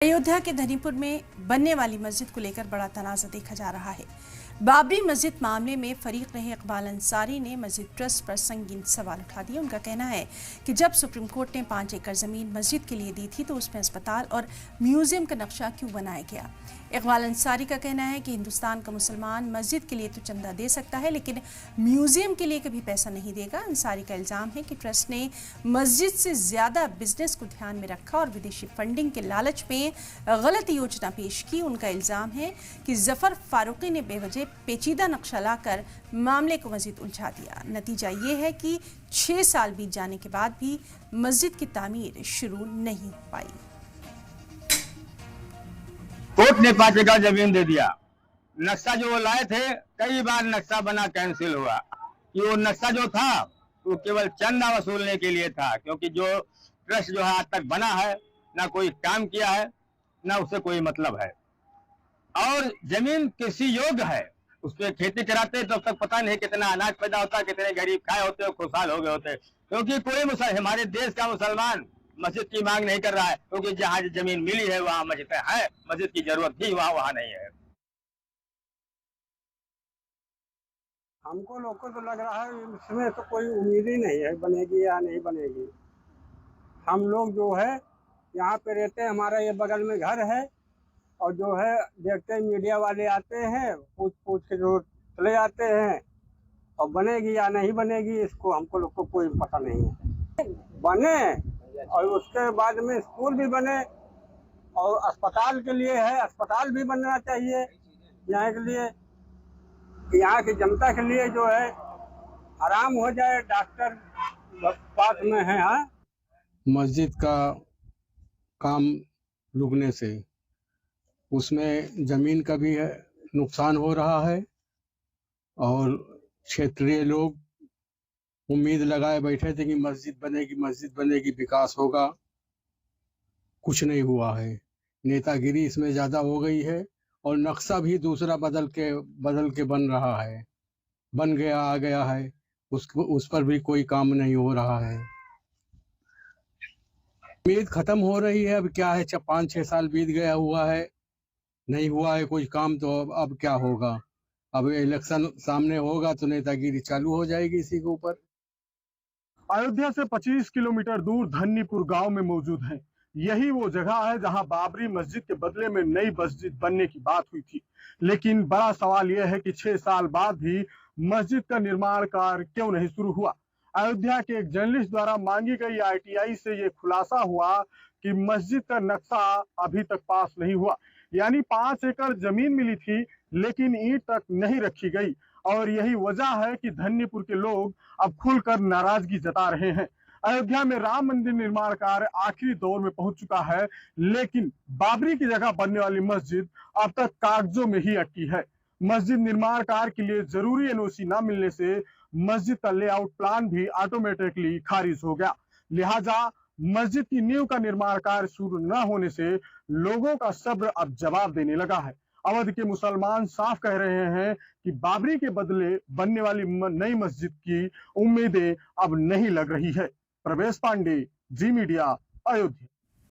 अयोध्या के धनीपुर में बनने वाली मस्जिद को लेकर बड़ा तनाज़ा देखा जा रहा है। बाबरी मस्जिद मामले में फरीक रहे इकबाल अंसारी ने मस्जिद ट्रस्ट पर संगीन सवाल उठा दिए। उनका कहना है कि जब सुप्रीम कोर्ट ने 5 एकड़ जमीन मस्जिद के लिए दी थी तो उसमें अस्पताल और म्यूजियम का नक्शा क्यों बनाया गया। इकबाल अंसारी का कहना है कि हिंदुस्तान का मुसलमान मस्जिद के लिए तो चंदा दे सकता है लेकिन म्यूजियम के लिए कभी पैसा नहीं देगा। अंसारी का इल्ज़ाम है कि ट्रस्ट ने मस्जिद से ज़्यादा बिजनेस को ध्यान में रखा और विदेशी फंडिंग के लालच में गलत योजना पेश की। उनका इल्ज़ाम है कि जफर फारूकी ने बेवजह पेचीदा नक्शा लाकर मामले को मजीद उलझा दिया। नतीजा ये है कि 6 साल बीत जाने के बाद भी मस्जिद की तामीर शुरू नहीं हो पाई। कोर्ट ने 5 एकड़ जमीन दे दिया। नक्शा जो वो लाए थे, कई बार नक्शा बना कैंसिल हुआ कि वो नक्शा जो था वो केवल चंदा वसूलने के लिए था, क्योंकि जो ट्रस्ट जो है आज तक बना है ना कोई काम किया है ना उससे कोई मतलब है। और जमीन कृषि योग्य है, उस पर खेती कराते तो अब तक पता नहीं कितना अनाज पैदा होता, कितने गरीब खाए होते, खुशहाल हो गए होते। क्योंकि कोई हमारे देश का मुसलमान मस्जिद की मांग नहीं कर रहा है, क्योंकि जहाँ जमीन मिली है वहाँ मस्जिद है, मस्जिद की जरूरत थी वहाँ नहीं है। हमको लोग को तो लग रहा है इसमें तो कोई उम्मीद ही नहीं है बनेगी या नहीं बनेगी। हम लोग जो है यहाँ पे रहते हैं, हमारा ये बगल में घर है और जो है देखते हैं मीडिया वाले आते हैं, पूछ पूछ के जो चले जाते हैं और बनेगी या नहीं बनेगी इसको हमको लोग को कोई पता नहीं है। बने और उसके बाद में स्कूल भी बने और अस्पताल के लिए है, अस्पताल भी बनना चाहिए यहाँ के लिए, यहाँ की जनता के लिए जो है आराम हो जाए, डॉक्टर पास में है। हाँ, मस्जिद का काम रुकने से उसमें जमीन का भी है नुकसान हो रहा है और क्षेत्रीय लोग उम्मीद लगाए बैठे थे कि मस्जिद बनेगी, विकास होगा। कुछ नहीं हुआ है, नेतागिरी इसमें ज़्यादा हो गई है और नक्शा भी दूसरा बदल के बन रहा है, बन गया आ गया है, उस पर भी कोई काम नहीं हो रहा है। उम्मीद खत्म हो रही है। अब क्या है, 5-6 साल बीत गया हुआ है, नहीं हुआ है कोई काम, तो अब क्या होगा। अब इलेक्शन सामने होगा तो नेतागिरी चालू हो जाएगी इसी के ऊपर। अयोध्या से 25 किलोमीटर दूर धन्नीपुर गांव में मौजूद है। यही वो जगह है जहां बाबरी मस्जिद के बदले में नई मस्जिद बनने की बात हुई थी। लेकिन बड़ा सवाल यह है कि 6 साल बाद भी मस्जिद का निर्माण कार्य क्यों नहीं शुरू हुआ। अयोध्या के एक जर्नलिस्ट द्वारा मांगी गई आरटीआई से ये खुलासा हुआ कि मस्जिद का नक्शा अभी तक पास नहीं हुआ, यानी 5 एकड़ जमीन मिली थी लेकिन ईंट तक नहीं रखी गई। और यही वजह है कि धन्नीपुर के लोग अब खुलकर नाराजगी जता रहे हैं। अयोध्या में राम मंदिर निर्माण कार्य आखिरी दौर में पहुंच चुका है, लेकिन बाबरी की जगह बनने वाली मस्जिद अब तक कागजों में ही अटकी है। मस्जिद निर्माण कार्य के लिए जरूरी एनओसी न मिलने से मस्जिद का लेआउट प्लान भी ऑटोमेटिकली खारिज हो गया। लिहाजा मस्जिद की नींव का निर्माण कार्य शुरू न होने से लोगों का सब्र अब जवाब देने लगा है। अवध के मुसलमान साफ कह रहे हैं कि बाबरी के बदले बनने वाली नई मस्जिद की उम्मीदें अब नहीं लग रही है। प्रवेश पांडे, जी मीडिया, अयोध्या।